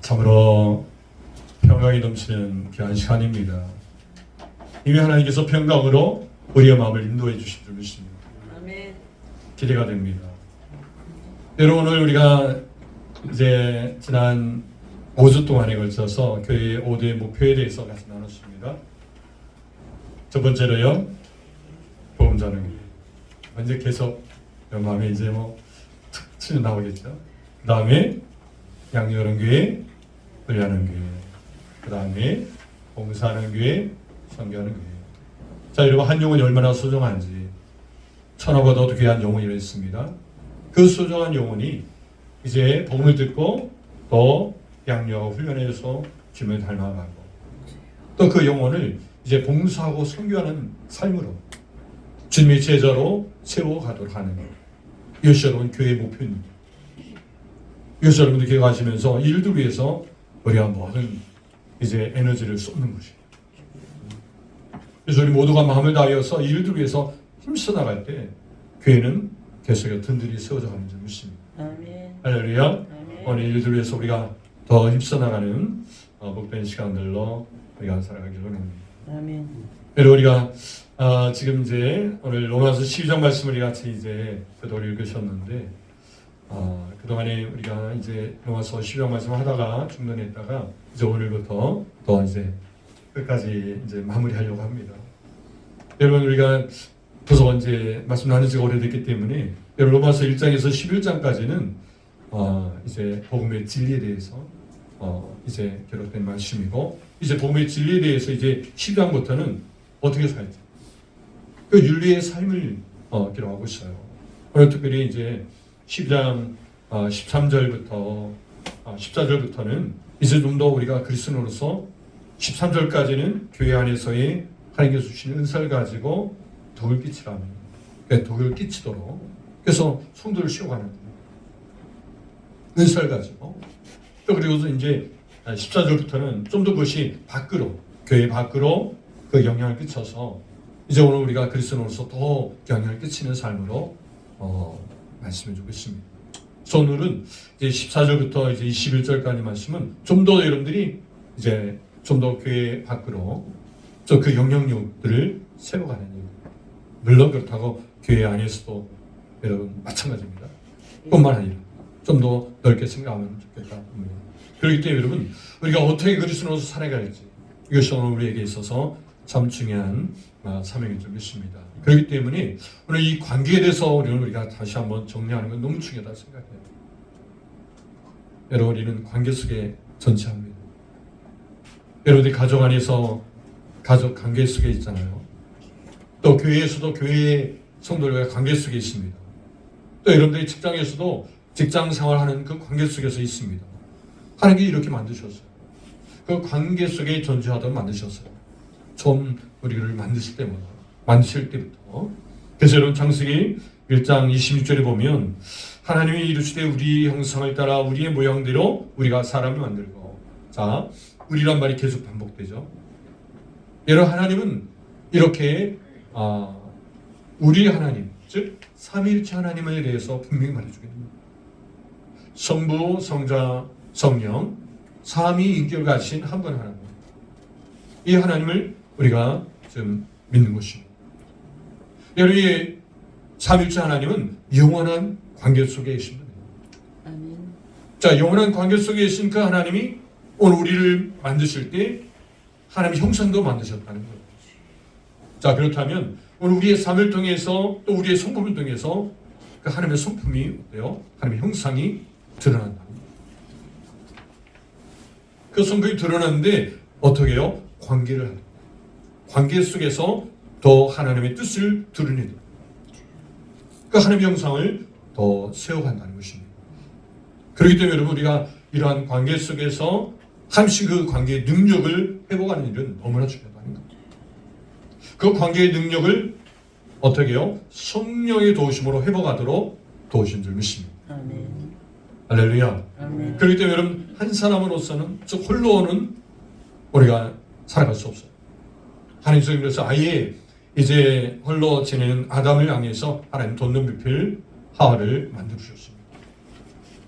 참으로 평강이 넘치는 귀한 시간입니다. 이미 하나님께서 평강으로 우리의 마음을 인도해 주실 줄 믿습니다. 아멘. 기대가 됩니다. 여러분, 오늘 우리가 이제 지난 5주 동안에 걸쳐서 교회의 5대의 목표에 대해서 같이 나눴습니다. 첫 번째로요, 복음 전하기. 이제 계속 마음에 이제 툭 치면 나오겠죠. 그 다음에 양육하는 교회, 훈련하는 교회. 그 다음에 봉사하는 교회, 선교하는 교회. 자, 여러분, 한 영혼이 얼마나 소중한지 천하보다도 귀한 영혼이라 했습니다. 그 소중한 영혼이 이제 복음을 듣고 또 양육하고 훈련해서 주님을 닮아가고 또 그 영혼을 이제 봉사하고 선교하는 삶으로 주님의 제자로 세워가도록 하는 이것이 여러분 교회의 목표입니다. 이것이 여러분들 기억하시면서 이 일들 위해서 우리가 모든 이제 에너지를 쏟는 것이에요. 그래서 우리 모두가 마음을 다하여서 이 일들 위해서 힘써 나갈 때 교회는 계속해서 든든히 세워져 가는 줄 믿습니다. 아멘. 할렐루야. 아멘. 오늘 이 일들 위해서 우리가 더 힘써 나가는 복된 시간들로 우리가 살아가기를 원합니다. 아멘. 여러분, 우리가 지금 이제 오늘 로마서 12장 말씀을 우리 같이 이제 그동안 읽으셨는데 그동안에 우리가 이제 로마서 12장 말씀을 하다가 중단했다가 이제 오늘부터 더 이제 끝까지 이제 마무리하려고 합니다. 여러분, 우리가 벌써 이제 말씀 나눈 지가 오래됐기 때문에 여러분 로마서 1장에서 11장까지는 이제 복음의 진리에 대해서 이제 기록된 말씀이고 이제 복음의 진리에 대해서 이제 12장부터는 어떻게 살지 그 윤리의 삶을 기록하고 있어요. 오늘 특별히 이제 12장 13절부터 14절부터는 이제 좀 더 우리가 그리스도로서 13절까지는 교회 안에서의 하나님께서 주신 은사를 가지고 덕을 끼치라는 덕을 끼치도록 그래서 성도를 씌워가는 은사를 가지고 또 그리고 이제 14절부터는 좀 더 그것이 밖으로 교회 밖으로 그 영향을 끼쳐서 이제 오늘 우리가 그리스도로서 더 영향을 끼치는 삶으로 말씀해 주고 있습니다. 그래서 오늘은 이제 14절부터 이제 21절까지 말씀은 좀 더 여러분들이 이제 좀 더 교회 밖으로 또 그 영향력들을 세워가는 일. 물론 그렇다고 교회 안에서도 여러분 마찬가지입니다. 뿐만 아니라 좀 더 넓게 생각하면 좋겠다. 그렇기 때문에 여러분 우리가 어떻게 그리스도로서 살아갈지 이것이 오늘 우리에게 있어서 참 중요한 사명인 줄 믿습니다. 그렇기 때문에 오늘 이 관계에 대해서 우리가 다시 한번 정리하는 건 너무 중요하다고 생각해요. 여러분, 우리는 관계 속에 전체합니다. 여러분들이 가족 안에서 가족 관계 속에 있잖아요. 또 교회에서도 교회의 성도들과 관계 속에 있습니다. 또 여러분들이 직장에서도 직장 생활하는 그 관계 속에서 있습니다. 하나님이 이렇게 만드셨어요. 그 관계 속에 존재하도록 만드셨어요. 처음 우리를 만드실 때부터. 그래서 여러분 창세기 1장 26절에 보면 하나님이 이루시되 우리 형상을 따라 우리의 모양대로 우리가 사람을 만들고 자, 우리란 말이 계속 반복되죠. 여러분 하나님은 이렇게 우리 하나님 즉 삼위일체 하나님에 대해서 분명히 말해주게 됩니다. 성부, 성자, 성령 삼위인격을 가진 한 분 하나님 이 하나님을 우리가 지금 믿는 것입니다. 여러분 이 삼위일체 하나님은 영원한 관계 속에 계신 분이에요. 아멘. 자, 영원한 관계 속에 계신 그 하나님이 오늘 우리를 만드실 때 하나님의 형상도 만드셨다는 거예요. 자, 그렇다면 오늘 우리의 삶을 통해서 또 우리의 성품을 통해서 그 하나님의 성품이 어때요? 하나님의 형상이 드러난다. 그 성품이 드러나는데 어떻게 해요? 관계를 하는 관계 속에서 더 하나님의 뜻을 드러내는 그 하나님의 형상을 더 세워간다는 것입니다. 그렇기 때문에 여러분 우리가 이러한 관계 속에서 잠시 그 관계의 능력을 회복하는 일은 너무나 중요하다는 겁니다. 그 관계의 능력을 어떻게 해요? 성령의 도우심으로 회복하도록 도우신 줄 믿습니다. 아멘. 할렐루야. 아멘. 그렇기 때문에 여러분 한 사람으로서는 즉 홀로는 우리가 살아갈 수 없어요. 하나님 성령께서 아예 이제 홀로 지내는 아담을 향해서 하나님 돕는 비필 하와를 만들어 주셨습니다.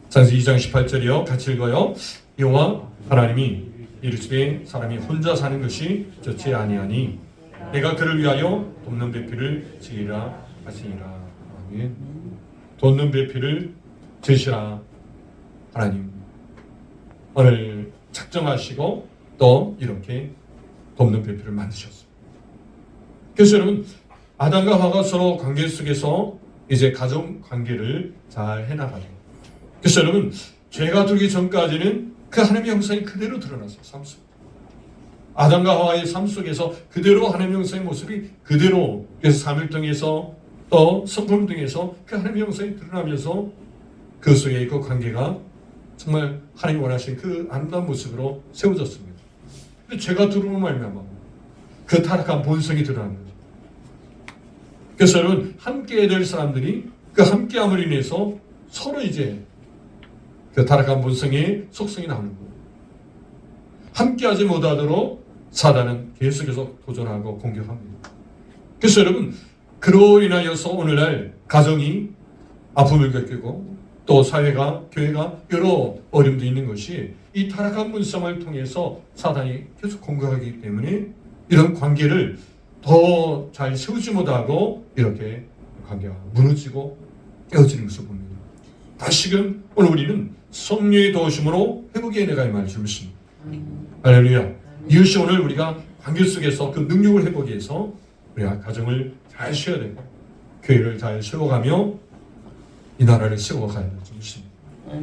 창세기 2장 18절이요. 같이 읽어요. 여호와 하나님이 이르시되 사람이 혼자 사는 것이 좋지 아니하니 내가 그를 위하여 돕는 배필을 지으라 하시니라. 아멘. 돕는 배필을 지으시라. 하나님 오늘 작정하시고 또 이렇게 돕는 배필을 만드셨습니다. 그래서 여러분 아담과 하와가 서로 관계 속에서 이제 가정 관계를 잘 해나가죠. 그래서 여러분 죄가 들기 전까지는 그 하나님의 형상이 그대로 드러났어요. 삶 속. 아담과 하와의 삶 속에서 그대로 하나님의 형상의 모습이 그대로 그래서 삶을 통해서 또 성품 등에서 그 하나님의 형상이 드러나면서 그 속에 그 관계가 정말 하나님이 원하신 그 아름다운 모습으로 세워졌습니다. 근데 죄가 들어오는 말미암아 그 타락한 본성이 드러나는 거죠. 그래서 여러분 함께해야 될 사람들이 그 함께함을 인해서 서로 이제 그 타락한 본성의 속성이 나오는 거예요. 함께하지 못하도록 사단은 계속해서 도전하고 공격합니다. 그래서 여러분 그로 인하여서 오늘날 가정이 아픔을 겪고 또 사회가 교회가 여러 어려움도 있는 것이 이 타락한 본성을 통해서 사단이 계속 공격하기 때문에 이런 관계를 더 잘 세우지 못하고 이렇게 관계가 무너지고 깨어지는 것을 봅니다. 다시금 오늘 우리는 성령의 도우심으로 회복의 은혜가 임할 줄 믿습니다. 할렐루야. 이것이 오늘 우리가 관계 속에서 그 능력을 회복하기 위해서 우리가 가정을 잘 쉬어야 되고 교회를 잘 세워가며 이 나라를 세워가야 될 줄 믿습니다.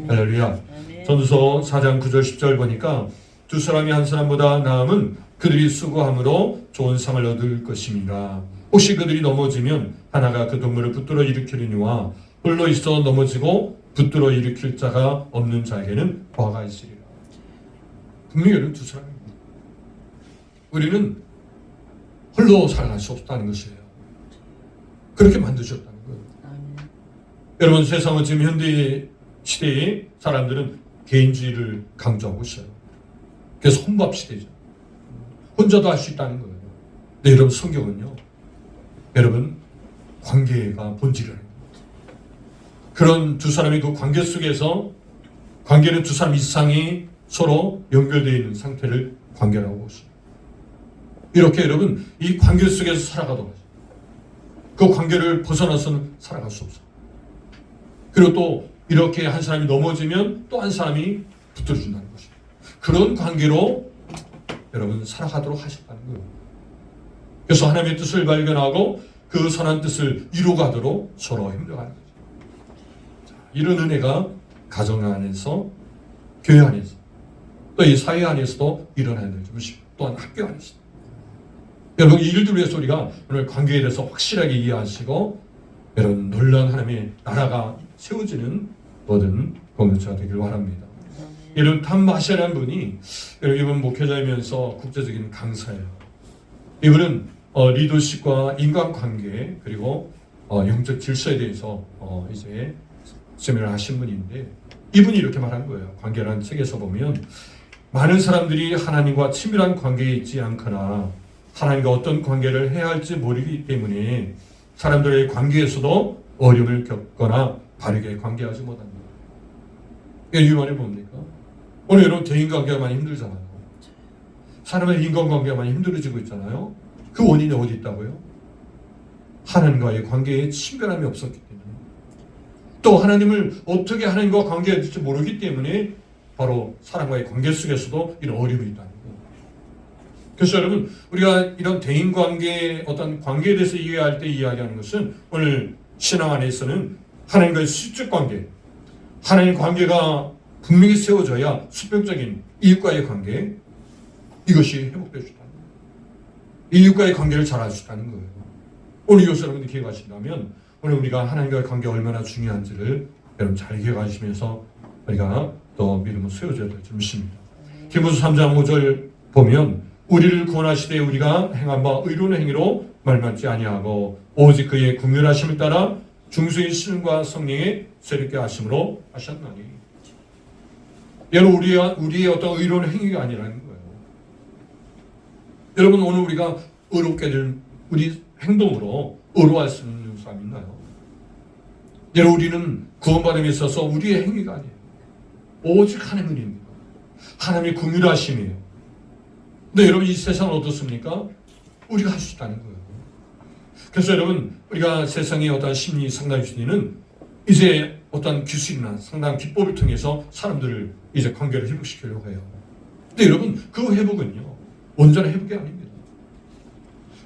할렐루야. 전도서 4장 9절 10절 보니까 두 사람이 한 사람보다 나음은 그들이 수고함으로 좋은 상을 얻을 것입니다. 혹시 그들이 넘어지면 하나가 그 동물을 붙들어 일으키려니와 홀로 있어 넘어지고 붙들어 일으킬 자가 없는 자에게는 화가 있으리라. 분명히 두 사람입니다. 우리는 홀로 살아갈 수 없다는 것이에요. 그렇게 만드셨다는 거예요. 여러분 세상은 지금 현대 시대의 사람들은 개인주의를 강조하고 있어요. 그래서 혼밥 시대죠. 혼자도 할 수 있다는 거예요. 근데 여러분 성경은요. 여러분 관계가 본질이라는 거예요. 그런 두 사람의 그 관계 속에서 관계는 두 사람 이상이 서로 연결되어 있는 상태를 관계라고 보시죠. 이렇게 여러분 이 관계 속에서 살아가도록 하죠. 그 관계를 벗어나서는 살아갈 수 없어요. 그리고 또 이렇게 한 사람이 넘어지면 또 한 사람이 붙들어준다는 것이죠. 그런 관계로 여러분 살아가도록 하셨다는 거예요. 그래서 하나님의 뜻을 발견하고 그 선한 뜻을 이루어가도록 서로 힘들어가는 거죠. 자, 이런 은혜가 가정 안에서 교회 안에서 또 이 사회 안에서도 일어나야 될 것이고 또한 학교 안에서 여러분 이 일들 위해서 우리가 오늘 관계에 대해서 확실하게 이해하시고 여러분 놀라운 하나님의 나라가 세워지는 모든 공동체가 되길 바랍니다. 이런 탐마시라는 분이 이분 목회자이면서 국제적인 강사예요. 이분은 리더십과 인간관계 그리고 영적 질서에 대해서 이제 세미나를 하신 분인데 이분이 이렇게 말한 거예요. 관계라는 책에서 보면 많은 사람들이 하나님과 친밀한 관계에 있지 않거나 하나님과 어떤 관계를 해야 할지 모르기 때문에 사람들의 관계에서도 어려움을 겪거나 바르게 관계하지 못합니다. 이 말이 뭡니까? 오늘 여러분 대인관계가 많이 힘들잖아요. 사람의 인간관계가 많이 힘들어지고 있잖아요. 그 원인이 어디 있다고요? 하나님과의 관계에 친밀함이 없었기 때문에 또 하나님을 어떻게 하나님과 관계해야 될지 모르기 때문에 바로 사람과의 관계 속에서도 이런 어려움이 있다는 거예요. 그래서 여러분 우리가 이런 대인관계 어떤 관계에 대해서 이해할 때 이야기하는 것은 오늘 신앙 안에서는 하나님과의 수적 관계 하나님 관계가 분명히 세워져야 수평적인 이웃과의 관계 이것이 회복될 수 있다는 거예요. 이웃과의 관계를 잘 할 수 있다는 거예요. 오늘 이것을 여러분들이 기억하신다면 오늘 우리가 하나님과의 관계가 얼마나 중요한지를 여러분 잘 기억하시면서 우리가 또 믿음을 세워줘야 될 줄 믿습니다. 디모스 3장 5절 보면 우리를 구원하시되 우리가 행한 바 의로운 행위로 말맞지 아니하고 오직 그의 궁휼하심을 따라 중수의 신과 성령의 새롭게 하심으로 하셨나니 여러분 우리의 어떤 의로운 행위가 아니라는 거예요. 여러분 오늘 우리가 의롭게 된 우리 행동으로 의로워할 수 있는 사람 있나요? 여러분 우리는 구원받음에 있어서 우리의 행위가 아니에요. 오직 하나님의 은혜입니다. 하나님의 긍휼하심이에요. 근데 여러분 이 세상은 어떻습니까? 우리가 할 수 있다는 거예요. 그래서 여러분 우리가 세상의 어떤 심리 상담 심리는 이제 어떤 기술이나 상담 기법을 통해서 사람들을 이제 관계를 회복시키려고 해요. 근데 여러분 그 회복은요 온전한 회복이 아닙니다.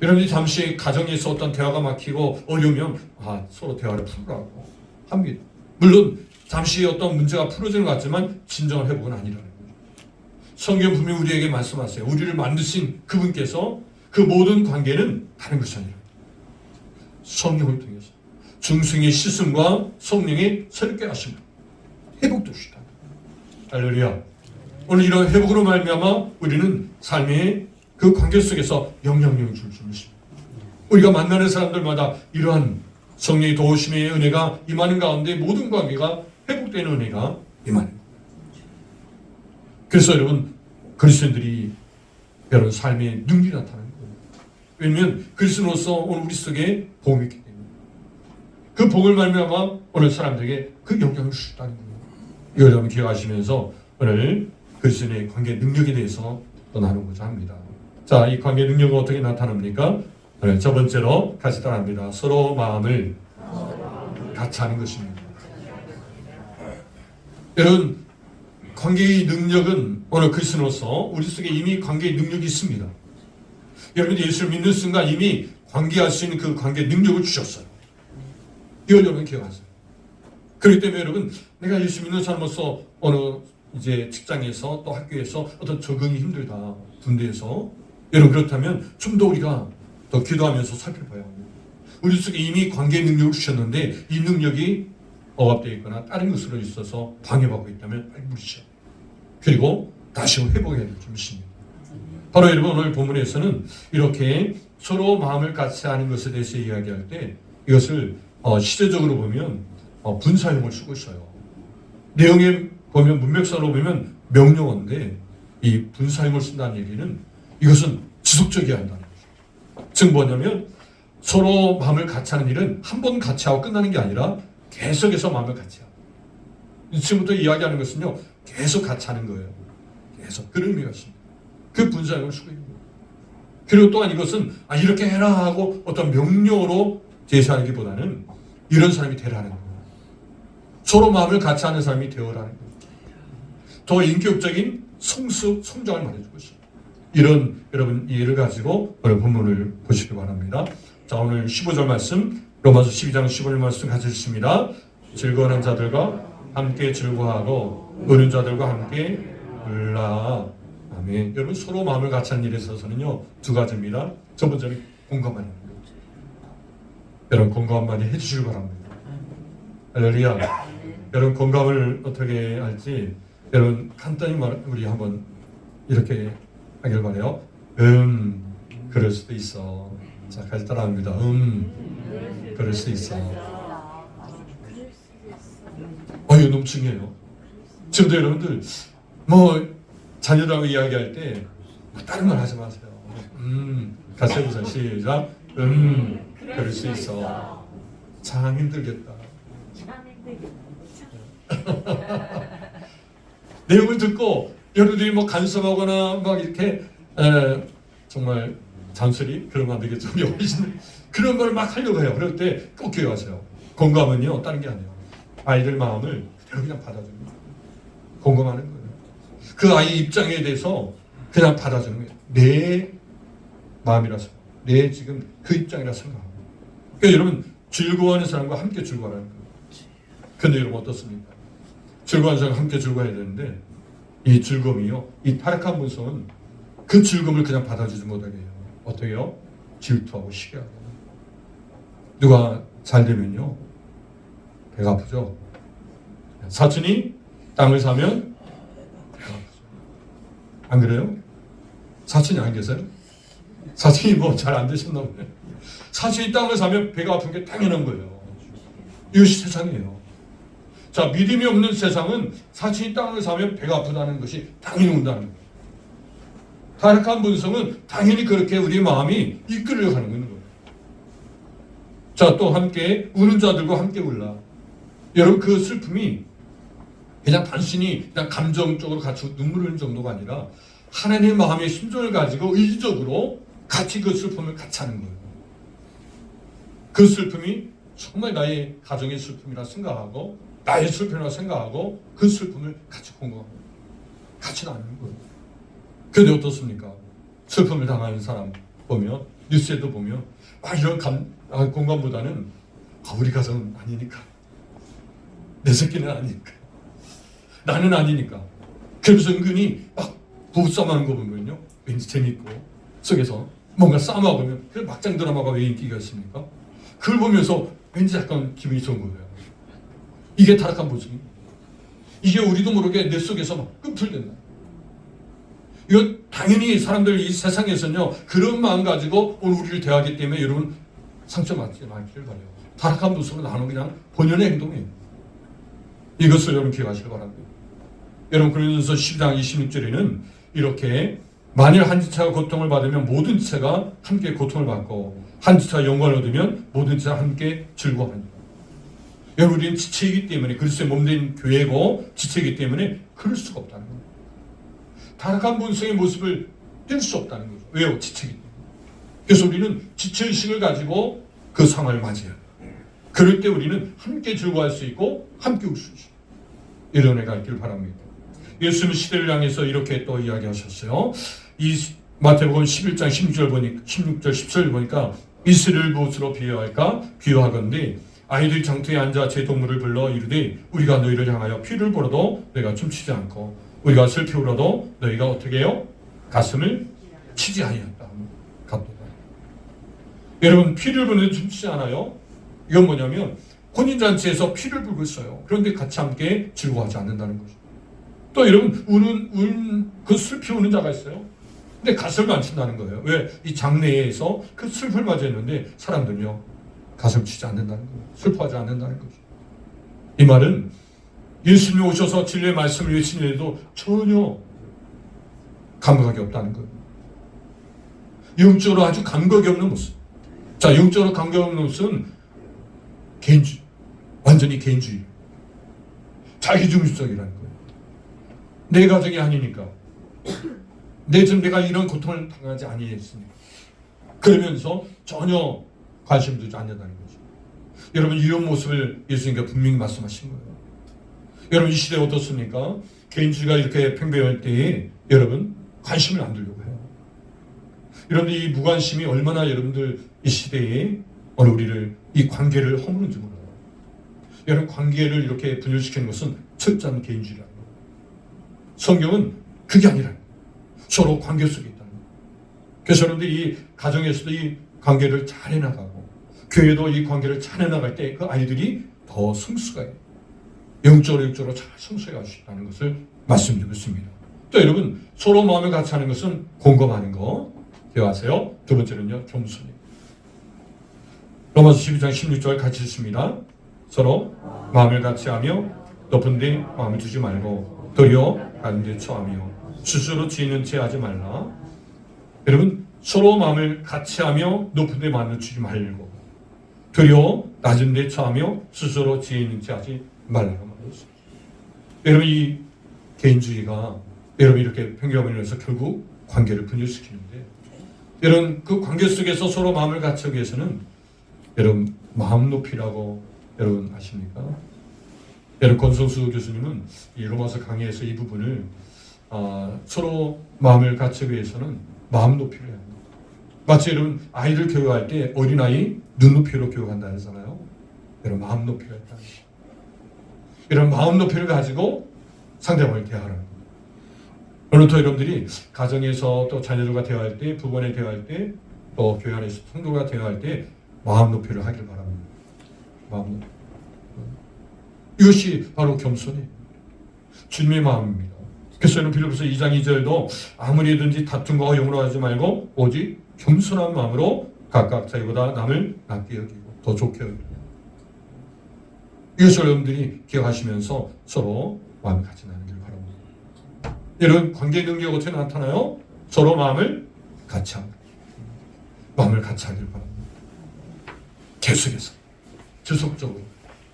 여러분이 잠시 가정에서 어떤 대화가 막히고 어려우면 서로 대화를 풀으라고 합니다. 물론 잠시 어떤 문제가 풀어지는 것 같지만 진정한 회복은 아니라는 거죠. 성경 분명히 우리에게 말씀하세요. 우리를 만드신 그분께서 그 모든 관계는 다른 것이 아니라 성령을 통해서 중생의 씻음과 성령의 새롭게 하심 회복도 주시다. 할렐루야. 오늘 이런 회복으로 말미암아 우리는 삶의 그 관계 속에서 영향력을 줄 수 있습니다. 우리가 만나는 사람들마다 이러한 성령의 도우심의 은혜가 임하는 가운데 모든 관계가 회복되는 은혜가 임하는 거예요. 그래서 여러분 그리스도인들이 여러분 삶의 능력이 나타나는 거예요. 왜냐하면 그리스도로서 오늘 우리 속에 복음이 있기 때문에 그 복을 말미암아 오늘 사람들에게 그 영향을 주셨다는 거예요. 이걸 여러분 기억하시면서 오늘 그리스도인의 관계 능력에 대해서 또 나누고자 합니다. 자, 이 관계 능력은 어떻게 나타납니까? 오늘 첫 번째로 같이 따라합니다. 서로 마음을 같이 하는 것입니다. 여러분 관계의 능력은 오늘 그리스도로서 우리 속에 이미 관계의 능력이 있습니다. 여러분이 예수를 믿는 순간 이미 관계할 수 있는 그 관계 능력을 주셨어요. 이걸 여러분 기억하세요. 그렇기 때문에 여러분 내가 예수 믿는 사람으로서 어느 이제 직장에서 또 학교에서 어떤 적응이 힘들다 군대에서 여러분 그렇다면 좀 더 우리가 더 기도하면서 살펴봐야 합니다. 우리 속에 이미 관계 능력을 주셨는데 이 능력이 억압되어 있거나 다른 것으로 있어서 방해받고 있다면 빨리 물으셔야 돼요. 그리고 다시 회복해야 될 줄 믿습니다. 바로 여러분 오늘 본문에서는 이렇게 서로 마음을 같이 하는 것에 대해서 이야기할 때 이것을 시대적으로 보면 분사용을 쓰고 있어요. 내용에 보면 문맥상으로 보면 명령어인데 이 분사용을 쓴다는 얘기는 이것은 지속적이어야 한다는 거죠. 즉 뭐냐면 서로 마음을 같이 하는 일은 한 번 같이 하고 끝나는 게 아니라 계속해서 마음을 같이 하고 지금부터 이야기하는 것은요 계속 같이 하는 거예요. 계속 그런 의미가 있습니다. 그 분사용을 쓰고 있는 거예요. 그리고 또한 이것은 이렇게 해라 하고 어떤 명령으로 제시하기보다는 이런 사람이 되라는 거예요. 서로 마음을 같이 하는 사람이 되어라는 거예요. 더 인격적인 성장을 말해주고 있어요. 이런 여러분 이해를 가지고 오늘 본문을 보시기 바랍니다. 자, 오늘 15절 말씀 로마서 12장 15절 말씀 같이 읽습니다. 즐거워하는 자들과 함께 즐거워하고 우는 자들과 함께 울라. 아멘. 여러분 서로 마음을 같이 하는 일에 있어서는요 두 가지입니다. 첫 번째는 공감하는 것. 여러분 공감 많이 해주시기 바랍니다. 할렐루야. 여러분 공감을 어떻게 할지 여러분 간단히 우리 한번 이렇게 하길 바래요. 그럴 수도 있어. 자, 같이 따라합니다. 그럴 수 있어. 이거 너무 중요해요. 지금도 여러분들 자녀들하고 이야기할 때 다른 말 하지 마세요. 같이 해보세요. 시작. 그럴 수 있어. 참 힘들겠다. 내용을 듣고 여러분들이 간섭하거나 이렇게 정말 잔소리 그런 거 안 되겠죠. 그런 걸 막 하려고 해요. 그럴 때 꼭 기억하세요. 공감은요 다른 게 아니에요. 아이들 마음을 그대로 그냥 받아줍니다. 공감하는 거예요. 그 아이 입장에 대해서 그냥 받아주는 거예요. 내 마음이라서 내 지금 그 입장이라 생각합니다. 그러니까 여러분 즐거워하는 사람과 함께 즐거워하는 거예요. 근데 여러분 어떻습니까? 즐거워하는 사람과 함께 즐거워해야 되는데 이 즐거움이요 이 타락한 본성은 그 즐거움을 그냥 받아주지 못하게 해요. 어떻게 해요? 질투하고 시기하고 누가 잘 되면요 배가 아프죠. 사촌이 땅을 사면 배가 아프죠. 안 그래요? 사촌이 안 계세요? 사촌이 잘 안 되셨나 보네. 사촌이 땅을 사면 배가 아픈 게 당연한 거예요. 이것이 세상이에요. 자, 믿음이 없는 세상은 사촌이 땅을 사면 배가 아프다는 것이 당연히 온다는 거예요. 타락한 본성은 당연히 그렇게 우리 마음이 이끌려 가는 거예요. 자, 또 함께 우는 자들과 함께 울라. 여러분 그 슬픔이 그냥 단순히 그냥 감정적으로 같이 눈물 흘리는 정도가 아니라 하나님의 마음의 심정을 가지고 의지적으로 같이 그 슬픔을 같이 하는 거예요. 그 슬픔이 정말 나의 가정의 슬픔이라 생각하고 나의 슬픔이라 생각하고 그 슬픔을 같이 공감하고 같이 나누는 거예요. 그런데 어떻습니까? 슬픔을 당하는 사람 보면 뉴스에도 보면 이런 공감보다는 우리 가정은 아니니까, 내 새끼는 아니니까, 나는 아니니까. 그러면서 은근히 막 부부싸움하는 거 보면요, 왠지 재밌고 속에서 뭔가 싸움하고 보면 그 막장 드라마가 왜 인기가 있습니까? 그걸 보면서 왠지 약간 기분이 좋은 거예요. 이게 타락한 모습이. 이게 우리도 모르게 내 속에서 막 끔틀댄다. 이거 당연히 사람들 이 세상에서는요, 그런 마음 가지고 오늘 우리를 대하기 때문에 여러분 상처받지 마시길 바라요. 타락한 모습은 나는 그냥 본연의 행동이에요. 이것을 여러분 기억하시길 바랍니다. 여러분, 그러면서 12장 26절에는 이렇게 만일 한 지체가 고통을 받으면 모든 지체가 함께 고통을 받고 한 지체가 영광을 얻으면 모든 지체가 함께 즐거워합니다. 여러분, 우리는 지체이기 때문에, 그리스도의 몸된 교회고 지체이기 때문에 그럴 수가 없다는 거예요. 타락한 본성의 모습을 뗄 수 없다는 거죠. 왜요? 지체이기 때문에. 그래서 우리는 지체의식을 가지고 그 상황을 맞이해요. 그럴 때 우리는 함께 즐거워할 수 있고 함께 울 수 있어요. 이런 애가 있길 바랍니다. 예수님은 시대를 향해서 이렇게 또 이야기하셨어요. 이 마태복음 11장 16절 17절 보니까 이스를 무엇으로 비유할까? 비유하건대 아이들이 장터에 앉아 제 동물을 불러 이르되 우리가 너희를 향하여 피를 보러도 너희가 춤추지 않고 우리가 슬피 울어도 너희가 어떻게 해요? 가슴을 치지 아니한다. 여러분, 피를 부르는데 춤추지 않아요? 이건 뭐냐면 혼인잔치에서 피를 불고 있어요. 그런데 같이 함께 즐거워하지 않는다는 거죠. 또 여러분, 그 슬피 우는 자가 있어요. 근데 가슴을 안 친다는 거예요. 왜? 이 장례에서 그 슬픔을 맞이했는데 사람들은요, 가슴을 치지 않는다는 거예요. 슬퍼하지 않는다는 거죠. 이 말은 예수님이 오셔서 진리의 말씀을 외치는데도 전혀 감각이 없다는 거예요. 영적으로 아주 감각이 없는 모습. 자, 영적으로 감각이 없는 모습은 개인주의. 완전히 개인주의. 자기중심적이라는 거예요. 내 가족이 아니니까. 내가 이런 고통을 당하지 아니했으니까. 그러면서 전혀 관심 두지 않는다는 거죠. 여러분, 이런 모습을 예수님께서 분명히 말씀하신 거예요. 여러분, 이 시대에 어떻습니까? 개인주의가 이렇게 팽배할 때에 여러분 관심을 안 두려고 해요. 여러분들, 이 무관심이 얼마나 여러분들 이 시대에 우리를 이 관계를 허무는지 몰라요. 여러분, 관계를 이렇게 분열시키는 것은 철저한 개인주의라는 거예요. 성경은 그게 아니라 서로 관계 속에 있다는 거예요. 그래서 여러분들이 이 가정에서도 이 관계를 잘 해나가고 교회도 이 관계를 잘 해나갈 때 그 아이들이 더 성숙하게 영적으로 잘 성숙해 갈 수 있다는 것을 말씀드리고 있습니다. 또 여러분, 서로 마음을 같이 하는 것은 공감하는 거 기억하세요. 두 번째는요, 겸손이에요. 로마서 12장 16절 같이 읽습니다. 서로 마음을 같이 하며 높은 데 마음을 두지 말고 도리어 낮은 데 처하며 스스로 지는 채 하지 말라. 여러분, 서로 마음을 같이 하며 높은 데 마음을 두지 말고 도리어 낮은 데 처하며 스스로 지는 채 하지 말라고 말했습니다. 여러분, 이 개인주의가 여러분 이렇게 편견을 해서 결국 관계를 분열시키는데, 여러분 그 관계 속에서 서로 마음을 같이 하기 위해서는 여러분 마음 높이라고 여러분 아십니까? 여러분, 권성수 교수님은 이 로마서 강의에서 이 부분을 서로 마음을 같이 하기 위해서는 마음 높이를 해야 합니다. 마치 여러분 아이들 교육할 때 어린아이 눈높이로 교육한다 하잖아요. 여러분, 마음 높이가 있다. 이런 마음 높이를 가지고 상대방을 대하라는 겁니다. 오늘도 여러분들이 가정에서 또 자녀들과 대화할 때, 부부간에 대화할 때, 또 교회 안에서 성도가 대화할 때 마음 높이를 하길 바랍니다. 마음 높이. 이것이 바로 겸손이에요. 주님의 마음입니다. 그래서 여러분, 빌립보서 2장 2절도 아무리든지 다툼과 허용으로 하지 말고 오직 겸손한 마음으로 각각 자기보다 남을 낮게 여기고 더 좋게 여기고, 이것을 여러분들이 기억하시면서 서로 마음을 같이 나누길 바랍니다. 여러분, 관계 능력이 어떻게 나타나요? 서로 마음을 같이 합니다. 마음을 같이 하길 바랍니다. 계속해서 지속적으로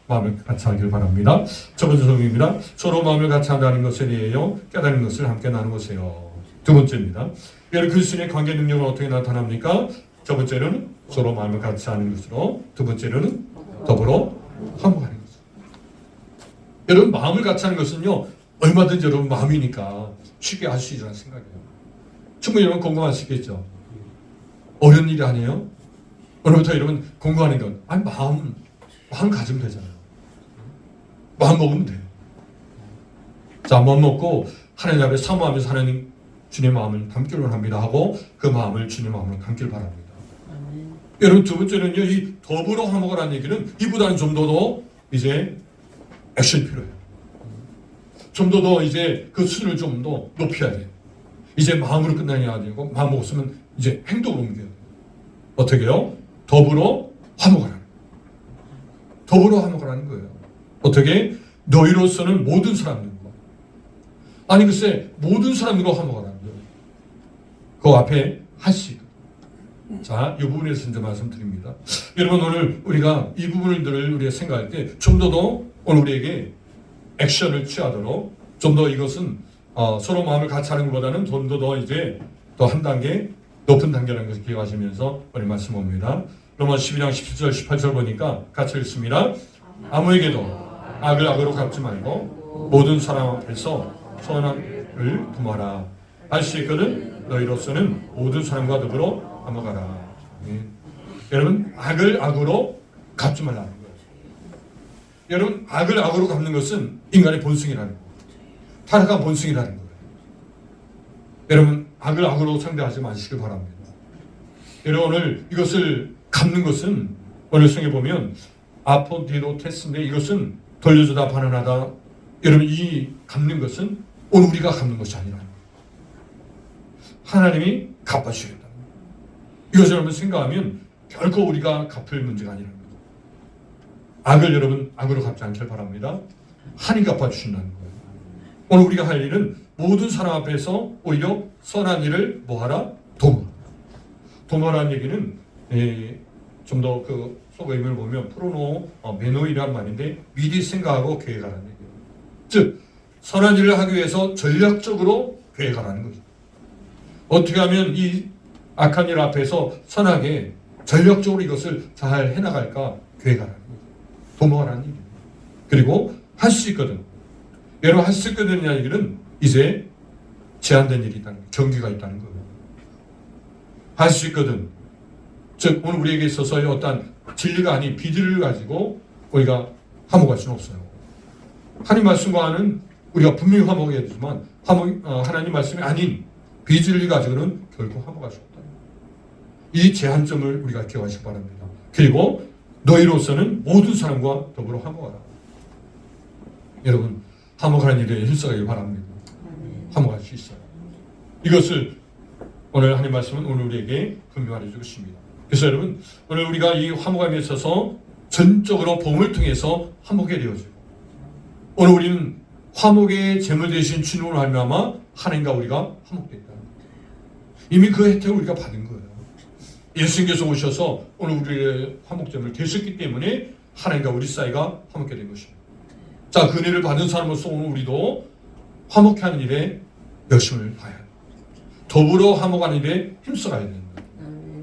마음을 같이 하길 바랍니다. 첫 번째 소명입니다. 서로 마음을 같이 한다는 것에 대하여 깨달은 것을 함께 나누세요. 두 번째입니다. 여러분 그리스도인의 관계 능력은 어떻게 나타납니까? 첫 번째는 서로 마음을 같이 하는 것으로, 두 번째는 더불어 화목하는 것. 여러분 마음을 같이 하는 것은요 얼마든지 여러분 마음이니까 쉽게 할 수 있다는 생각이에요. 충분히 여러분 공감하시겠죠? 어려운 일이 아니에요? 오늘부터 여러분 공부하는 건 아니 마음 가지면 되잖아요. 마음 먹으면 돼요. 자, 마음 먹고 하나님 앞에 사모하면서 하나님 주님 마음을 담기를 원합니다 하고 그 마음을 주님 마음으로 담기를 바랍니다. 여러분 두 번째는요 이 더불어 화목을 얘기는 이보다는 좀 더 이제 액션이 필요해요. 좀 더 이제 그 수준을 좀 더 높여야 돼요. 이제 마음으로 끝나는 게 아니고 마음 먹었으면 이제 행동으로 옮겨야 돼요. 어떻게 해요? 더불어 화목하라는 거예요. 더불어 화목하라는 거예요. 어떻게? 너희로서는 모든 사람들과 아니 글쎄 모든 사람들과 화목하라는 거예요. 그 앞에 할 수 있거든요. 자, 이 부분에서 이제 말씀드립니다. 여러분 오늘 우리가 이 부분들을 우리가 생각할 때 좀 더 오늘 우리에게 액션을 취하도록 좀 더 이것은 서로 마음을 같이 하는 것보다는 좀 더 이제 더 한 단계 높은 단계라는 것을 기억하시면서 오늘 말씀 봅니다. 로마서 12장 17절 18절 보니까 같이 읽습니다. 아무에게도 악을 악으로 갚지 말고 모든 사람 앞에서 선함을 도모하라. 할 수 있거든 너희로서는 모든 사람과 더불어 화목하라. 여러분 악을 악으로 갚지 말라는 거예요. 여러분 악을 악으로 갚는 것은 인간의 본성이라는 거예요. 타락한 본성이라는 거예요. 여러분 악을 악으로 상대하지 마시길 바랍니다. 여러분 오늘 이것을 갚는 것은 오늘 성에 보면 아포디로테스인데 이것은 돌려주다 반환하다. 여러분 이 갚는 것은 오늘 우리가 갚는 것이 아니라는 거예요. 하나님이 갚아주시겠다는 거예요. 이것을 여러분 생각하면 결코 우리가 갚을 문제가 아니라는 거예요. 악을 여러분 악으로 갚지 않길 바랍니다. 하나님 갚아주신다는 거예요. 오늘 우리가 할 일은 모든 사람 앞에서 오히려 선한 일을 뭐하라? 도모하라는 얘기는 좀 더 그 속의미를 보면 프로노 메노이라는 말인데 미리 생각하고 계획하라는 얘기예요. 즉 선한 일을 하기 위해서 전략적으로 계획하라는 거죠. 어떻게 하면 이 악한 일 앞에서 선하게 전략적으로 이것을 잘 해나갈까 계획하라는 거죠. 도모하라는 얘기예요. 그리고 할 수 있거든. 여러분 할 수 있거든 이라는 얘기는 이제 제한된 일이 있다는 거예요. 경기가 있다는 거예요. 할 수 있거든. 즉 오늘 우리에게 있어서의 어떤 진리가 아닌 비진리를 가지고 우리가 화목할 수는 없어요. 하나님 말씀과는 우리가 분명히 화목해야 되지만 하나님 말씀이 아닌 비진리 가지고는 결코 화목할 수 없다. 이 제한점을 우리가 기억하시기 바랍니다. 그리고 너희로서는 모든 사람과 더불어 화목하라. 여러분 화목하는 일에 힘써가길 바랍니다. 화목할 수 있어요. 이것을 오늘 하나님 말씀은 오늘 우리에게 분명히 알려주고 있습니다. 그래서 여러분 오늘 우리가 이 화목함에 있어서 전적으로 복음을 통해서 화목이 되어지고 오늘 우리는 화목의 제물 되신 주님으로 말미암아 하나님과 우리가 화목되었다. 이미 그 혜택을 우리가 받은 거예요. 예수님께서 오셔서 오늘 우리의 화목제물을 되셨기 때문에 하나님과 우리 사이가 화목게 된 것입니다. 자, 그 은혜를 받은 사람으로서 오늘 우리도 화목해 하는 일에 열심을 다해야 합니다. 더불어 화목하는 일에 힘써가야 된다.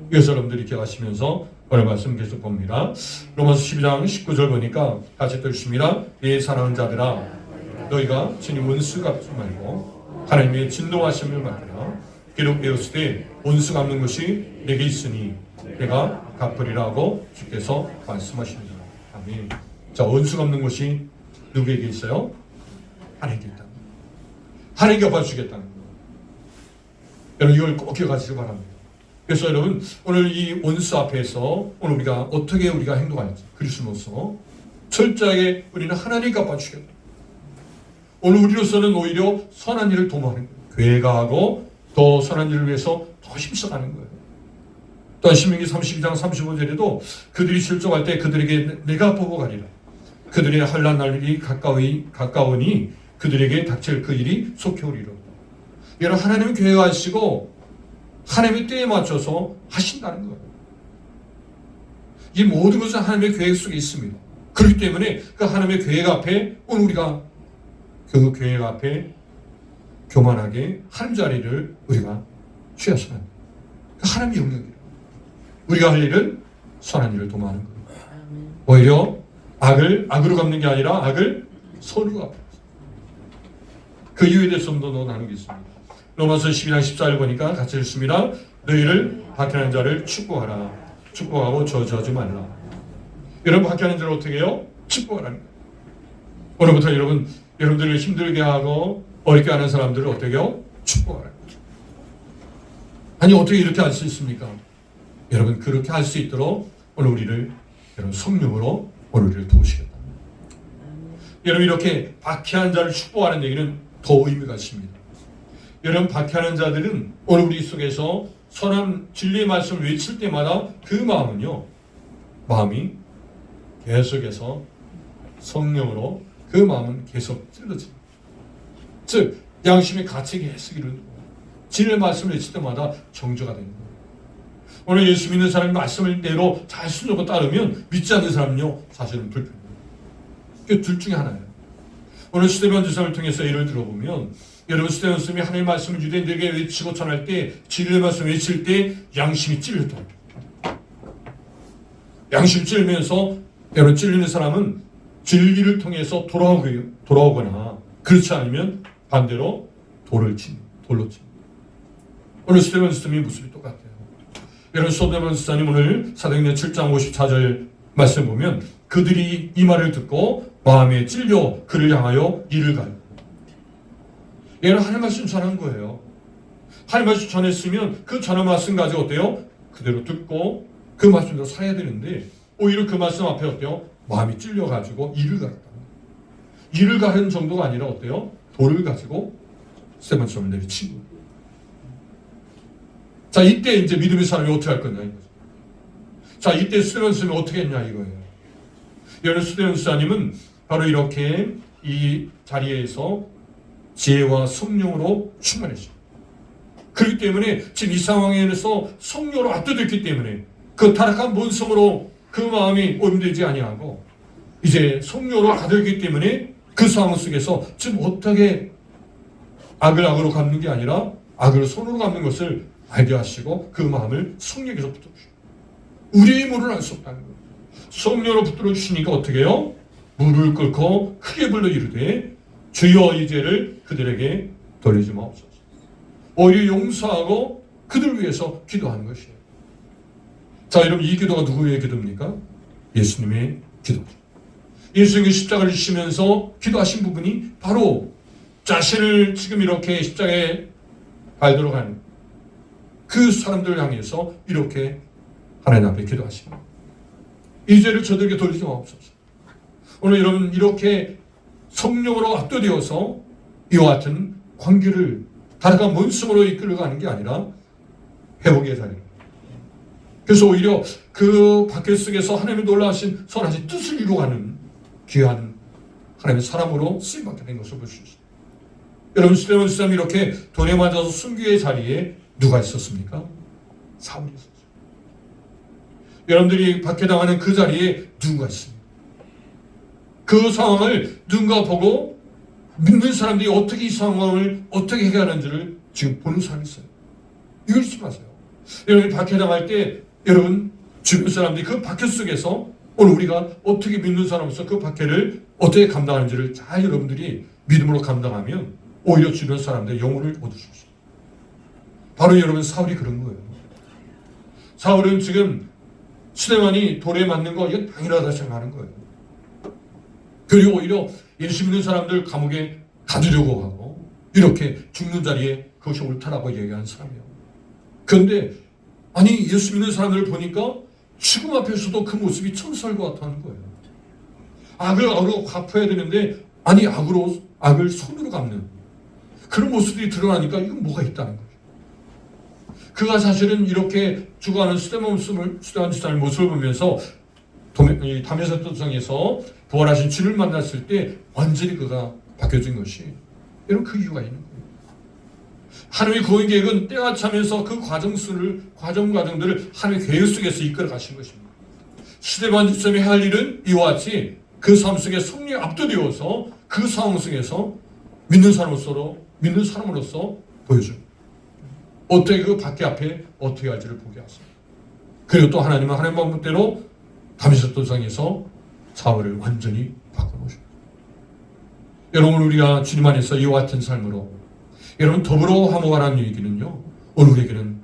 그래서 여러분들이 기억하시면서 오늘 말씀 계속 봅니다. 로마서 12장 19절 보니까 같이 읽습니다. 내 사랑하는 자들아 너희가 주님 원수 갚지 말고 하나님의 진노하심을 받으라. 기록되었을 때 원수 갚는 것이 내게 있으니 내가 갚으리라고 주께서 말씀하십니다. 아멘. 자, 원수 갚는 것이 누구에게 있어요? 하나님께 있다. 하나님께 갚아주시겠다는 거예요. 여러분 이걸 꼭 기억하시기 바랍니다. 그래서 여러분 오늘 이 원수 앞에서 오늘 우리가 어떻게 우리가 행동할지 그리스도로서 철저하게 우리는 하나님 갚아주시겠다. 오늘 우리로서는 오히려 선한 일을 도모하는 거예요. 계획하고 더 선한 일을 위해서 더 힘써가는 거예요. 또한 신명기 32장 35절에도 그들이 실족할 때 그들에게 내가 보고 가리라. 그들의 환난 날이 가까우니 그들에게 닥칠 그 일이 속히 오리라. 여러분 하나님은 계획하시고 하나님의 때에 맞춰서 하신다는 거예요. 이 모든 것은 하나님의 계획 속에 있습니다. 그렇기 때문에 그 하나님의 계획 앞에 오늘 우리가 그 계획 앞에 교만하게 하나님 자리를 우리가 취하서는 그 하나님의 영역이에요. 우리가 할 일은 선한 일을 도모하는 거예요. 오히려 악을 악으로 갚는 게 아니라 악을 선으로 갚는 거예요. 그 이유에 대해서 좀 더 나누겠습니다. 로마서 12장 14절 보니까 같이 읽습니다. 너희를 박해하는 자를 축복하라. 축복하고 저주하지 말라. 여러분 박해하는 자를 어떻게 해요? 축복하라는 거예요. 오늘부터 여러분들을 힘들게 하고 어렵게 하는 사람들을 어떻게 해요? 축복하라는 거예요. 아니 어떻게 이렇게 할 수 있습니까? 여러분 그렇게 할 수 있도록 오늘 우리를 여러분 성령으로 오늘 우리를 도우시겠다. 여러분 이렇게 박해하는 자를 축복하는 얘기는 더 의미가 있습니다. 여러분 박해하는 자들은 오늘 우리 속에서 선한 진리의 말씀을 외칠 때마다 그 마음이 계속해서 성령으로 그 마음은 계속 찔러집니다. 즉 양심의 가책이 계속 이루는 거예요. 진리의 말씀을 외칠 때마다 정죄가 되는 거예요. 오늘 예수 믿는 사람이 말씀을 대로 잘 순종하고 따르면 믿지 않는 사람은요 사실은 불편해요. 그 둘 중에 하나예요. 오늘 스데반 주사를 통해서 예를 들어보면 여러분 스데반 주사님이 하나님의 말씀을 유대인들에게 외치고 전할 때 진리의 말씀을 외칠 때 양심이 찔렸다. 양심이 찔리면서 여러분 찔리는 사람은 진리를 통해서 돌아오거나 그렇지 않으면 반대로 돌로 칩니다. 오늘 스데반 주사님의 모습이 똑같아요. 여러분 스데반 주사님 오늘 사도행전 7장 54절 말씀 보면 그들이 이 말을 듣고 마음에 찔려 그를 향하여 이를 가요. 얘는 하나님 말씀 전한 거예요. 하나님 말씀 전했으면 그 전한 말씀 가지고 어때요? 그대로 듣고 그 말씀대로 살아야 되는데 오히려 그 말씀 앞에 어때요? 마음이 찔려가지고 이를 가렸다. 이를 가른 정도가 아니라 어때요? 돌을 가지고 스데반처럼 내리친 거예요. 자 이때 이제 믿음의 사람이 어떻게 할 거냐 이거죠. 자 이때 스데반 스님이 어떻게 했냐 이거예요. 여러분 스데반 스님은 바로 이렇게 이 자리에서 지혜와 성령으로 충만했어요. 그렇기 때문에 지금 이 상황에서 성령으로 압도됐기 때문에 그 타락한 본성으로 그 마음이 오염되지 아니하고 이제 성령으로 가득했기 때문에 그 상황 속에서 지금 어떻게 악을 악으로 갚는 게 아니라 악을 손으로 갚는 것을 알게 하시고 그 마음을 성령에서 붙들어 주시고 우리의 물을 알 수 없다는 거예요. 성령으로 붙들어 주시니까 어떻게 해요? 무릎을 꿇고 크게 불러 이르되 주여 이 죄를 그들에게 돌리지 마옵소서. 오히려 용서하고 그들 위해서 기도하는 것이에요. 자 여러분 이 기도가 누구의 기도입니까? 예수님의 기도죠. 예수님이 십자가를 지시면서 기도하신 부분이 바로 자신을 지금 이렇게 십자가에 갈도록 하는 그 사람들을 향해서 이렇게 하나님 앞에 기도하십니다. 이 죄를 저들에게 돌리지 마옵소서. 오늘 여러분 이렇게 성령으로 압도되어서 이와 같은 관계를 다른 본성으로 이끌어가는 게 아니라 회복의 자리. 그래서 오히려 그 박해 속에서 하나님의 놀라우신 선하신 뜻을 이루어가는 귀한 하나님의 사람으로 쓰임받게 된 것을 볼 수 있습니다. 여러분 스데반 주사님이 이렇게 돈에 맞아서 순교의 자리에 누가 있었습니까? 사울이 있었어요. 여러분들이 박해당하는 그 자리에 누군가 있습니다. 그 상황을 누군가 보고 믿는 사람들이 어떻게 이 상황을 어떻게 해결하는지를 지금 보는 사람이 있어요. 이걸 잊지 마세요. 여러분이 박해당할 때 여러분 주변 사람들이 그 박해 속에서 오늘 우리가 어떻게 믿는 사람으로서 그 박해를 어떻게 감당하는지를 잘 여러분들이 믿음으로 감당하면 오히려 주변 사람들의 영혼을 얻을 수 있어요. 바로 여러분 사울이 그런 거예요. 사울은 지금 스데반이 돌에 맞는 거 이건 당연하다 생각하는 거예요. 그리고 오히려 예수 믿는 사람들 감옥에 가두려고 하고 이렇게 죽는 자리에 그것이 옳다라고 얘기하는 사람이에요. 그런데 아니 예수 믿는 사람들을 보니까 죽음 앞에서도 그 모습이 천사일 것 같다는 거예요. 악을 악으로 갚아야 되는데 아니 악을 손으로 갚는 그런 모습이 드러나니까 이건 뭐가 있다는 거예요. 그가 사실은 이렇게 죽어가는 스데반 주사의 모습을 보면서 다메섹 도성에서 부활하신 주를 만났을 때 완전히 그가 바뀌어진 것이 여러분 그 이유가 있는 거예요. 하나님의 구원 계획은 때가 차면서 그 과정들을 하나님의 계획 속에서 이끌어 가신 것입니다. 스데반 주사님이 할 일은 이와 같이 그 삶 속에 성령에 압도되어서 그 상황 속에서 믿는 사람으로서 보여줍니다. 어떻게 그 밖에 앞에 어떻게 할지를 보게 하십니다. 그리고 또 하나님은 하나님 방법대로 다메섹 도상에서 사울을 완전히 바꿔놓으십니다. 여러분, 우리가 주님 안에서 이와 같은 삶으로 여러분 더불어 화목하라는 얘기는요, 우리에게는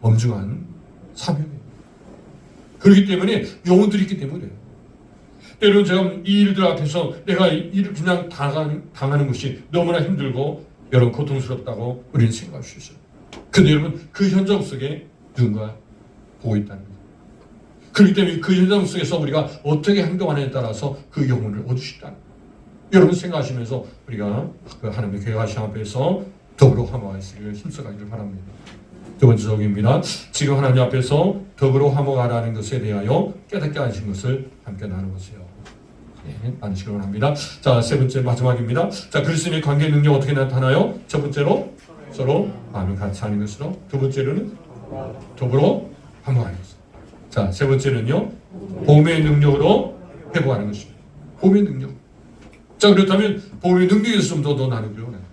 엄중한 사명이에요. 그렇기 때문에 영혼들이 있기 때문에 때로는 제가 이 일들 앞에서 내가 일을 그냥 당하는 것이 너무나 힘들고 여러분 고통스럽다고 우리는 생각할 수 있어요. 근데 여러분 그 현장 속에 누군가 보고 있다는 거예요. 그렇기 때문에 그 현장 속에서 우리가 어떻게 행동하느냐에 따라서 그 영혼을 얻을 수 있다는 거예요. 여러분 생각하시면서 우리가 그 하나님의 계획하신 앞에서 더불어 화목하시기를 힘써가기를 바랍니다. 두 번째 적입니다. 지금 하나님 앞에서 더불어 화목하라는 것에 대하여 깨닫게 하신 것을 함께 나누보세요. 나누시기 원합니다. 자, 세 번째 마지막입니다. 자, 그리스도인의 관계 능력 어떻게 나타나요? 첫 번째로 서로 마음을 같이 하는 것으로, 두 번째로는 더불어 화목하는 것으로. 자, 세 번째는요, 복음의 능력으로 회복하는 것입니다. 복음의 능력. 자, 그렇다면 복음의 능력에서 좀 더 나누기로 합니다.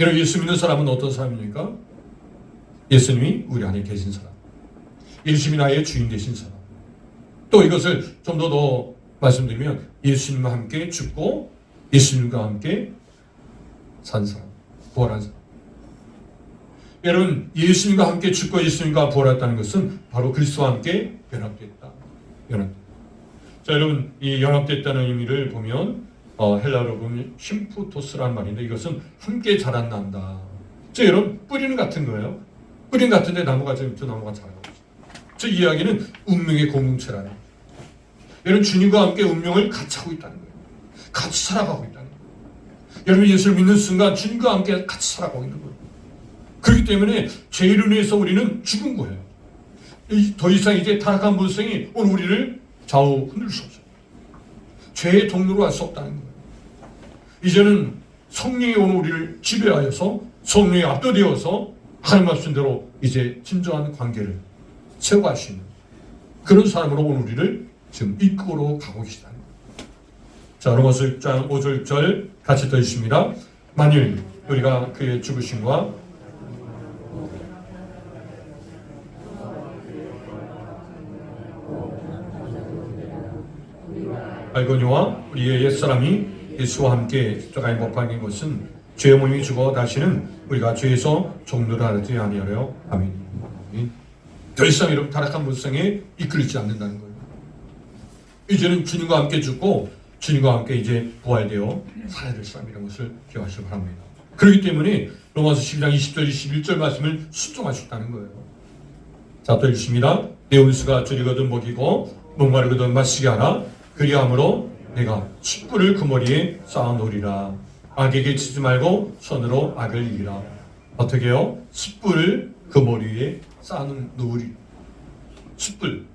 여러분, 예수 믿는 사람은 어떤 사람입니까? 예수님이 우리 안에 계신 사람, 예수님이 나의 주인 되신 사람. 또 이것을 좀 더 말씀드리면 예수님과 함께 죽고 예수님과 함께 산 사람, 부활한 사람. 여러분, 예수님과 함께 죽고 예수님과 부활했다는 것은 바로 그리스도와 함께 연합됐다. 자, 여러분, 이 연합됐다는 의미를 보면 헬라어로 보면 심푸토스라는 말인데 이것은 함께 자란난다. 자, 여러분, 뿌리는 같은 거예요. 뿌리는 같은데 나무가 저 나무가 자라고 있어요. 저 이야기는 운명의 공동체라는 거예요. 여러분, 주님과 함께 운명을 같이 하고 있다는 거예요. 같이 살아가고 있다는 거예요. 여러분, 예수를 믿는 순간 주님과 함께 같이 살아가고 있는 거예요. 그렇기 때문에 죄로 인해서 우리는 죽은 거예요. 더 이상 이제 타락한 본성이 오늘 우리를 좌우 흔들 수 없어요. 죄의 동료로 할 수 없다는 거예요. 이제는 성령이 오늘 우리를 지배하여서 성령에 압도되어서 하나님 말씀대로 이제 진정한 관계를 세워갈 수 있는 그런 사람으로 오늘 우리를 지금 이끌어 가고 계시다는 거예요. 자, 로마서 6장 5절 6절 같이 더 있습니다. 만일 우리가 그의 죽으심과 알거니와 우리의 옛사람이 예수와 함께 십자가에 못 박힌 것은 죄의 몸이 죽어 다시는 우리가 죄에서 종로를 하지 아니하려. 아멘. 더 이상 이런 타락한 본성에 이끌리지 않는다는 거예요. 이제는 주님과 함께 죽고 주님과 함께 이제 부활되어 살아야 될 사람이라는 것을 기억하시기 바랍니다. 그렇기 때문에 로마서 12장 20절 21절 말씀을 순종하셨다는 거예요. 자, 또 읽습니다. 내 원수가 줄이거든 먹이고 목마르거든 마시게 하라. 그리함으로 내가 숯불을 그 머리에 쌓아놓으리라. 악에게 치지 말고 손으로 악을 이기라. 어떻게 해요? 숯불을 그 머리 위에 쌓아놓으리. 숯불.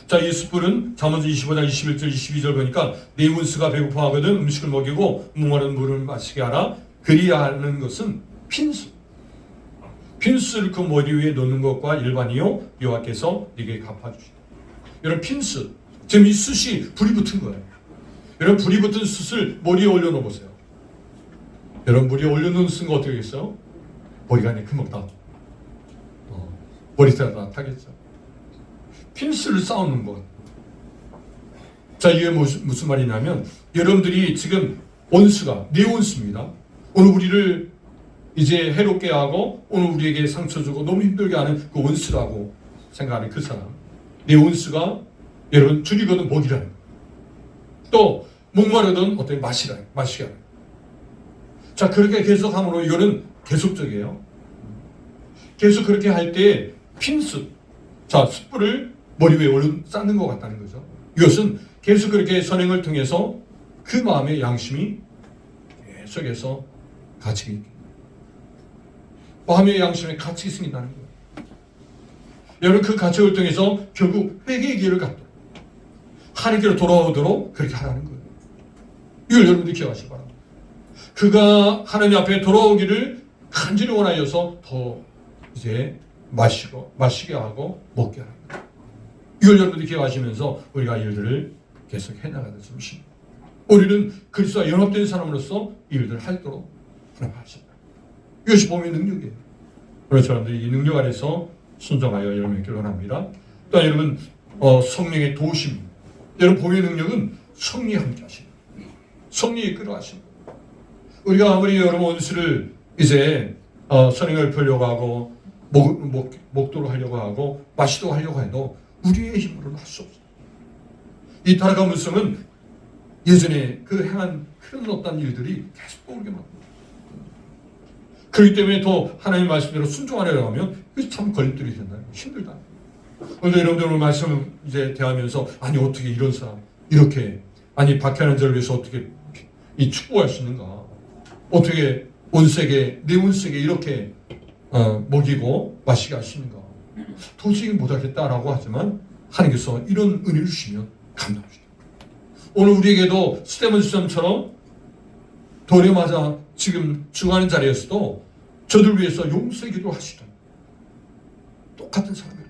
자, 이 숯불은 잠언서 25장 21절 22절 보니까 내 원수가 배고파하거든 음식을 먹이고 목마른 물을 마시게 하라. 그리하는 것은 핀숯. 핀숯을 그 머리 위에 놓는 것과 일반이요 여호와께서 네게 갚아주시다. 여러분, 핀숯. 지금 이 숯이 불이 붙은 거예요. 여러분, 불이 붙은 숯을 머리에 올려놓어 보세요. 여러분, 머리에 올려놓은 숯은 어떻게 되겠어요? 머리가 이제 금방 다 머리카락 다 타겠죠. 핀스를 쌓아놓는 것. 자, 이게 무슨 말이냐면 여러분들이 지금 원수가 내 원수입니다. 오늘 우리를 이제 해롭게 하고 오늘 우리에게 상처 주고 너무 힘들게 하는 그 원수라고 생각하는 그 사람, 내 원수가 여러분 줄이거든 먹이라는 거예요. 또 목마르든 어떻게 마시게 하는 거예요. 자, 그렇게 계속함으로 이거는 계속적이에요. 계속 그렇게 할 때 핀숯, 자, 숯불을 머리 위에 쌓는 것 같다는 거죠. 이것은 계속 그렇게 선행을 통해서 그 마음의 양심이 계속해서 갇히게 있게, 마음의 양심에 갇히게 생긴다는 거예요. 여러분, 그 갇힘을 통해서 결국 회개의 길을 갖도록 하나님께로 돌아오도록 그렇게 하라는 거예요. 이걸 여러분들이 기억하시기 바랍니다. 그가 하나님 앞에 돌아오기를 간절히 원하여서 더 이제 마시게 하고 먹게 하는 거예요. 이걸 여러분들이 기억하시면서 우리가 이 일들을 계속 해나가는 중심. 우리는 그리스도와 연합된 사람으로서 일들을 하도록 하신다. 이것이 복음의 능력이에요. 그런 사람들이 이 능력 아래서 순종하여 여러분에게 원합니다. 또한 여러분 성령의 도우심. 여러분 복음의 능력은 성령이 함께 하십니다. 성령이 끌어가십니다. 우리가 아무리 여러분 원수를 이제 선행을 펴려고 하고 목도로 하려고 하고 마시도 하려고 해도 우리의 힘으로는 할 수 없어요. 이 타락한 문성은 예전에 그 행한 그런 어떤 일들이 계속 떠오르게 만듭니다. 그렇기 때문에 더 하나님 말씀대로 순종하려고 하면 그게 참 걸림돌이 된다. 힘들다. 오늘 여러분들 오늘 말씀 이제 대하면서 아니 어떻게 이런 사람 이렇게 아니 박해하는 자를 위해서 어떻게 이 축복할 수 있는가? 어떻게 온세계 내 온세계 이렇게 먹이고 마시게 하시는가? 도저히 못하겠다라고 하지만 하나님께서 이런 은혜를 주시면 감사합니다. 오늘 우리에게도 스테반 수장처럼 돌에 맞아 지금 죽어가는 자리에서도 저들 위해서 용서의 기도를 하시던 똑같은 사람이에요.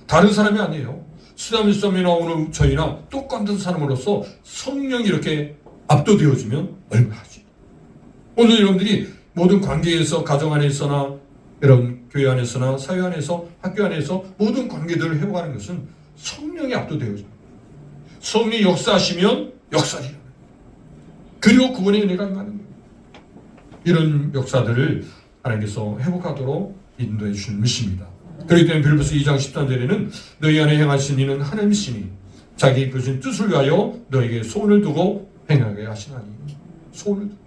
다른 사람이 아니에요. 스테반 수장이나 오늘 저희나 똑같은 사람으로서 성령이 이렇게 압도되어지면 얼마나 하지. 오늘 여러분들이 모든 관계에서 가정 안에서나 여러분 교회 안에서나 사회 안에서 학교 안에서 모든 관계들을 회복하는 것은 성령이 압도되어집니다. 성령이 역사하시면 역사를 일어나요. 그리고 그분의 은혜가 임하는 거예요. 이런 역사들을 하나님께서 회복하도록 인도해 주시는 것입니다. 그렇기 때문에 빌립보서 2장 13절에는 너희 안에 행하신 이는 하나님이시니 자기 주신 뜻을 위하여 너에게 소원을 두고 행하게 하시나니. 소원을 두고.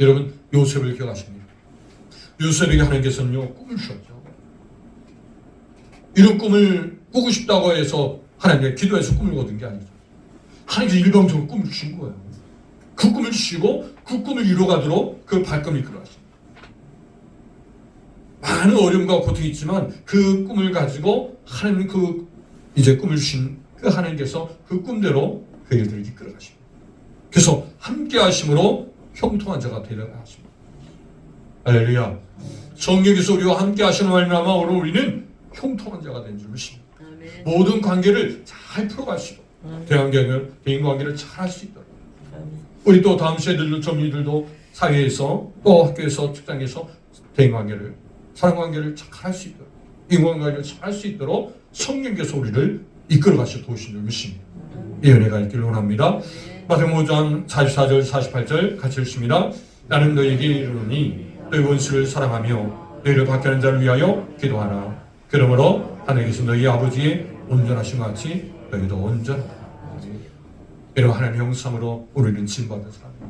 여러분 요셉을 기억하십니까? 요셉에게 하나님께서는요 꿈을 주셨죠. 이런 꿈을 꾸고 싶다고 해서 하나님께 기도해서 꿈을 얻은 게 아니죠. 하나님께서 일방적으로 꿈을 주신 거예요. 그 꿈을 주시고 그 꿈을 이루어가도록 그 발걸음을 이끌어가십니다. 많은 어려움과 고통이 있지만 그 꿈을 가지고 하나님 그 이제 꿈을 주신 그 하나님께서 그 꿈대로 그 일들을 이끌어가십니다. 그래서 함께 하심으로 형통한 자가 되려 하십니다. 할렐루야. 성령께서 우리와 함께 하시는 말미암아 오늘 우리는 형통한 자가 된 줄 믿습니다. 모든 관계를 잘 풀어가시고 대인 관계를 잘 할 수 있도록 우리 또 다음 세대들도 젊은이들도 사회에서 또 학교에서 직장에서 대인 관계를 사랑 관계를 잘 할 수 있도록 인간 관계를 잘 할 수 있도록 성령께서 우리를 이끌어 가시어 도우신 줄 믿습니다. 이 은혜가 있기를 원합니다. 마태복음 5장 44절 48절 같이 읽습니다. 나는 너에게 이르노니 너희 원수를 사랑하며 너희를 박해하는 자를 위하여 기도하라. 그러므로 하나님께서 너희 아버지의 온전하신 것 같이 너희도 온전하다. 여러분 하나님의 형상으로 우리는 지음받은 사람입니다.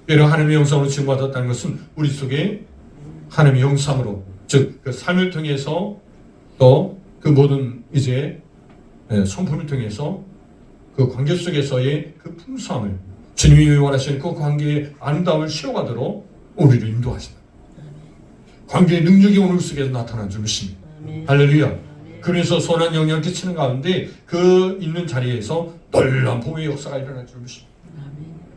여러분 하나님의 형상으로 지음받았다는 것은 우리 속에 하나님의 형상으로 즉 그 삶을 통해서 또 그 모든 이제 성품을 통해서 그 관계 속에서의 그 풍성함을 주님이 원하시는 그 관계의 아름다움을 실어가도록 우리를 인도하신다. 관계의 능력이 오늘 속에서 나타난 줄 믿습니다. 할렐루야. 그래서 선한 영향을 끼치는 가운데 그 있는 자리에서 놀라운 복음의 역사가 일어날 줄 믿습니다.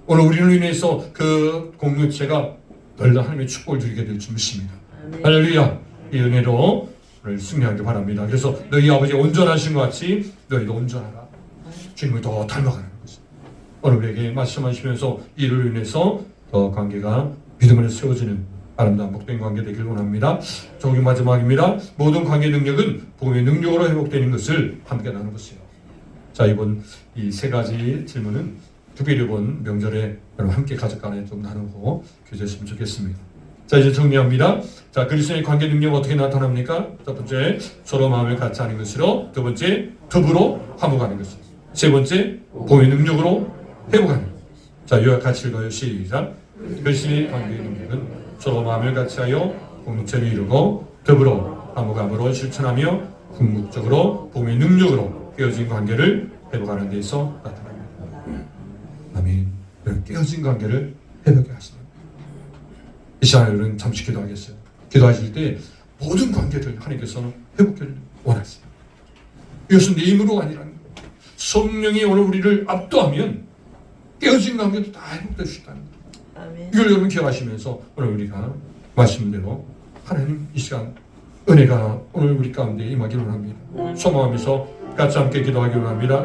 오늘 우리를 인해서 그 공동체가 놀라운 하나님의 축복을 누리게 될 줄 믿습니다. 할렐루야. 이 은혜로 오늘 승리하기 바랍니다. 그래서 너희 아버지 온전하신 것 같이 너희도 온전하라. 주님을 더 닮아가는 것입니다. 오늘 우리에게 말씀하시면서 이를 인해서 더 관계가 믿음으로 세워지는 아름다운 복된 관계 되길 원합니다. 조금 마지막입니다. 모든 관계 능력은 복음의 능력으로 회복되는 것을 함께 나눠보세요. 자, 이번 이 세 가지 질문은 특별히 이번 명절에 여러분 함께 가족 간에 좀 나누고 교제했으면 좋겠습니다. 자, 이제 정리합니다. 자, 그리스도의 관계 능력 어떻게 나타납니까? 첫 번째, 서로 마음을 같이 하는 것으로. 두 번째, 더불어 화목하는 것으로. 세 번째, 복음의 능력으로 회복하는 것. 자, 요약 같이 읽어요. 시작. 그리스도의 관계 능력은 서로 마음을 같이하여 공동체를 이루고 더불어 화목함으로 실천하며 궁극적으로 복음의 능력으로 깨어진 관계를 회복하는 데서 나타납니다. 아멘. 깨어진 관계를 회복해 하시는 이 시간에 우리는 잠시 기도하겠어요. 기도하실 때 모든 관계들 하나님께서는 회복을 원하세요. 이것은 내 힘으로가 아니라는 거예요. 성령이 오늘 우리를 압도하면 깨어진 관계도 다 회복될 수 있다는 거예요. 이걸 여러분 기억하시면서 오늘 우리가 말씀대로 하나님 이 시간 은혜가 오늘 우리 가운데 임하기를 합니다. 소망하면서 같이 함께 기도하기를 합니다.